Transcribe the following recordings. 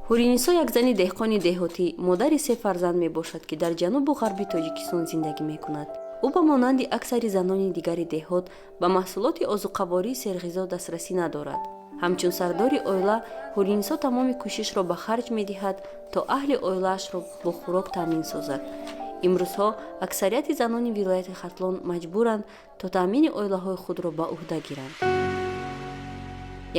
ҳуринисо як зани деҳқони деҳотӣ, модари се фарзанд мебошад, ки дар ҷанубу ғарби Тоҷикистон зиндагӣ мекунад. ӯ ба монанди аксари занони дигари деҳот ба маҳсулоти озуқавории серғизо дастрасӣ надорад. ҳамчун сардори оила, ҳуринисо тамоми кӯшишро ба харҷ медиҳад, то аҳли оилаашро бо хӯрок таъмин созад. имрӯзҳо аксарияти занони вилояти Хатлон маҷбуранд, то таъмини оилаҳои худро ба уҳда гиранд.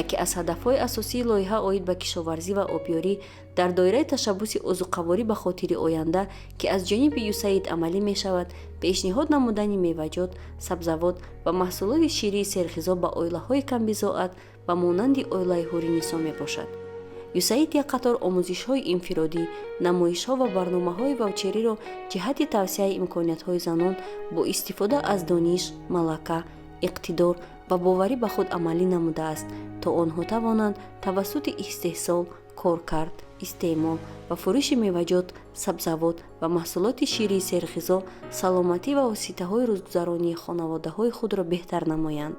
яке аз ҳадафҳои асосии лоиҳа оид ба кишоварзӣ ва обёрӣ дар доираи ташаббуси озуқаворӣ ба хотири оянда, ки аз ҷониби USAID амалӣ мешавад, пешниҳод намудани меваҷот, сабзавот ва маҳсулоти ширии серғизо ба оилаҳои камбизоат ба монанди оилаи ҳуринисо мебошад. USAID як қатор омӯзишҳои инфиродӣ, намоишҳо ва барномаҳои ваучериро ҷиҳати тавсеяи имкониятҳои занон бо истифода аз дониш, малака, иқтидор ва боварӣ ба худ амалӣ намудааст, то онҳо тавонанд тавассути истеҳсол, коркард, истеъмол ва фурӯши меваҷот, сабзавот ва маҳсулоти ширии серғизо саломатӣ ва воситаҳои рӯзгузаронии хонаводаҳои худро беҳтар намоянд.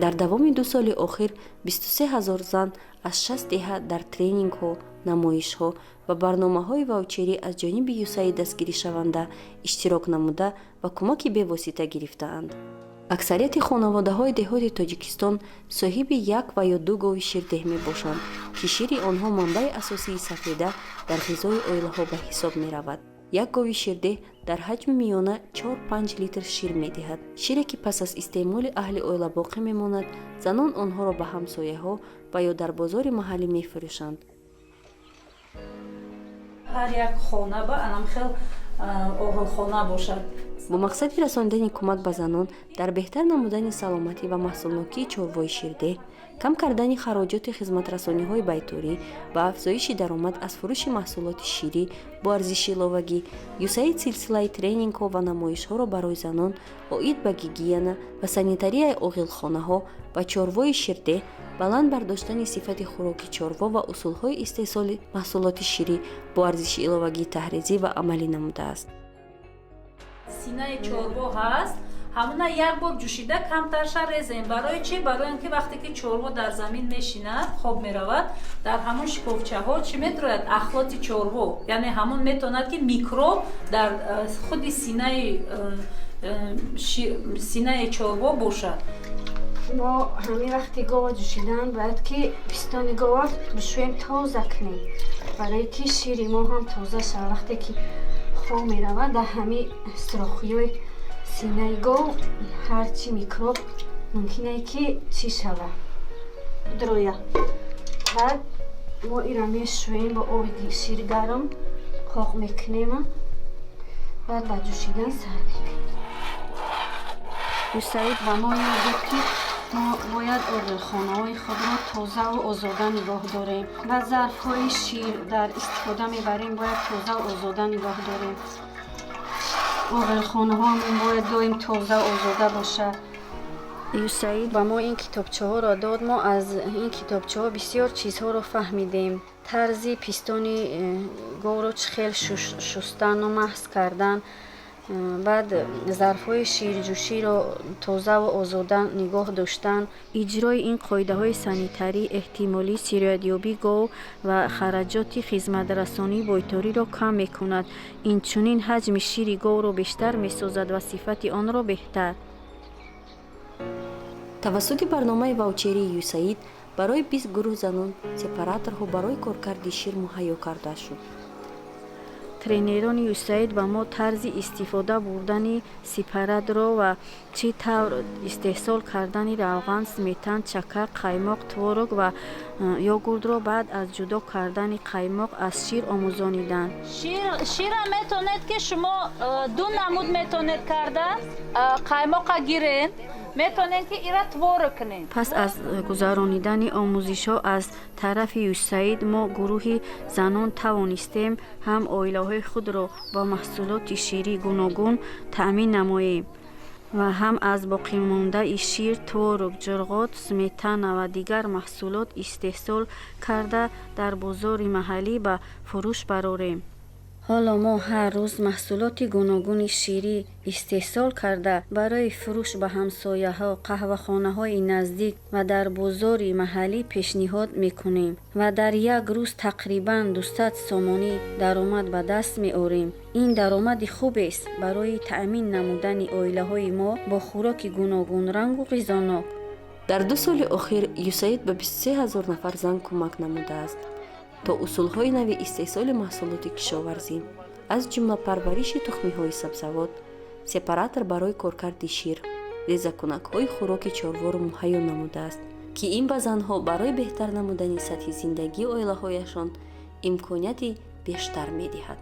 дар давоми 2 соли охир 23 000 зан аз 6 деҳа дар тренингҳо, намоишҳо ва барномаҳои ваучерӣ аз ҷониби USAID дастгиришаванда иштирок намуда ва кӯмаки бевосита гирифтаанд. аксарияти хонаводаҳои деҳоти Тоҷикистон соҳиби 1 ва ё 2 гови ширдеҳ мебошанд, ки шири онҳо манбаи асосии сафеда дар ғизои оилаҳо ба ҳисоб меравад. як гови ширдеҳ дар ҳаҷми миёна 4-5 литр шир медиҳад. шире ки пас аз истеъмоли аҳли оила боқӣ мемонад, занон онҳоро ба ҳамсояҳо ва ё дар бозори маҳаллӣ мефурӯшанд. ҳар як хона ба анамхел оғилхона бошад. бо мақсади расонидани кӯмак ба занон дар беҳтар намудани саломатӣ ва маҳсулнокии чорвои ширдеҳ, кам кардани хароҷоти хизматрасониҳои байторӣ ва афзоиши даромад аз фурӯши маҳсулоти ширӣ бо арзиши иловагӣ, USAID силсилаи тренингҳо ва намоишҳоро барои занон оид ба гигиена ва санитарияи оғилхонаҳо ва чорвои ширдеҳ, баланд бардоштани сифати хӯроки чорво ва усулҳои истеҳсоли маҳсулоти ширӣ бо арзиши иловагии таҳризӣ ва амалӣ намудааст. синаи чорво ҳаст, ҳамуна як бор ҷӯшида камтарша резем. барои чӣ? Барои ин ки вақте ки чорво дар замин мешинад, хоб меравад, дар ҳамун шикофчаҳо чӣ метавонад? Ахлоти чорво, яъне ҳамун метавонад ки микроб дар худи синаи чорво бошад. мо ҳамин вақти гова ҷӯшидан бояд ки пистони гова бишӯем тоза кунем, барое ки шири мо ҳам тоза шавад. вақте ки хоб меравад дар ҳамин сурохиёи синаи гов ҳарчи микроб мумкине ки чӣ шавад, дроя. баъд мо иро мешӯем бо оби шири гарм, қоқ мекунем, баъд ба ҷӯшидан сар медиҳем. USAID ба мо мегӯяд ки мо бояд оғилхонаҳои худро тозаву озода нигоҳ дорем ва зарфҳои шир дар истифода мебарем бояд тозаву озода нигоҳ дорем. оғилхонаҳоамон бояд доим тозаву озода бошад. USAID ба мо ин китобчаҳоро дод. мо аз ин китобчаҳо бисёр чизҳоро фаҳмидем. тарзи пистони говро чӣ хел шустану маҳз кардан, баъд зарфҳои ширҷӯширо тозаву озода нигоҳ доштан, иҷрои ин қоидаҳои санитарӣ эҳтимолии сироятёбии гов ва хараҷоти хизматрасонии бойториро кам мекунад. инчунин ҳаҷми шири говро бештар месозад ва сифати онро беҳтар. тавассути барномаи ваучерии USAID барои 20 гурӯҳ занон сепараторҳо барои коркарди шир муҳайё карда шуд. тренерони USAID ба мо тарзи истифода бурдани сепараторро ва чӣ тавр истеҳсол кардани равған, сметан, чакар, қаймоқ, творог ва йогуртро баъд аз ҷудо кардани қаймоқ аз шир омӯзониданд. шира метавонед ки шумо 2 намуд метавонед карда, қаймоқа гирен, метавонед ки ира творог кунед. пас аз гузаронидани омӯзишҳо аз тарафи USAID, мо гурӯҳи занон тавонистем ҳам оилаҳои худро ба маҳсулоти ширии гуногун таъмин намоем ва ҳам аз боқимондаи шир, творог, ҷурғот, сметана ва дигар маҳсулот истеҳсол карда дар бозори маҳаллӣ ба фурӯш барорем. ҳоло мо ҳар рӯз маҳсулоти гуногуни ширӣ истеҳсол карда барои фурӯш ба ҳамсояҳо, қаҳвахонаҳои наздик ва дар бозори маҳаллӣ пешниҳод мекунем ва дар як рӯз тақрибан 200 сомонӣ даромад ба даст меорем. ин даромади хубест барои таъмин намудани оилаҳои мо бо хӯроки гуногунрангу ғизонок. дар 2 соли охир USAID ба 23 000 нафар зан кӯмак намудааст то усулҳои нави истеҳсоли маҳсулоти кишоварзӣ аз ҷумла парвариши тухмиҳои сабзавот, сепаратор барои коркарди шир, резакунакҳои хӯроки чорворо муҳайё намудааст, ки ин ба занҳо барои беҳтар намудани сатҳи зиндагии оилаҳояшон имконияти бештар медиҳад.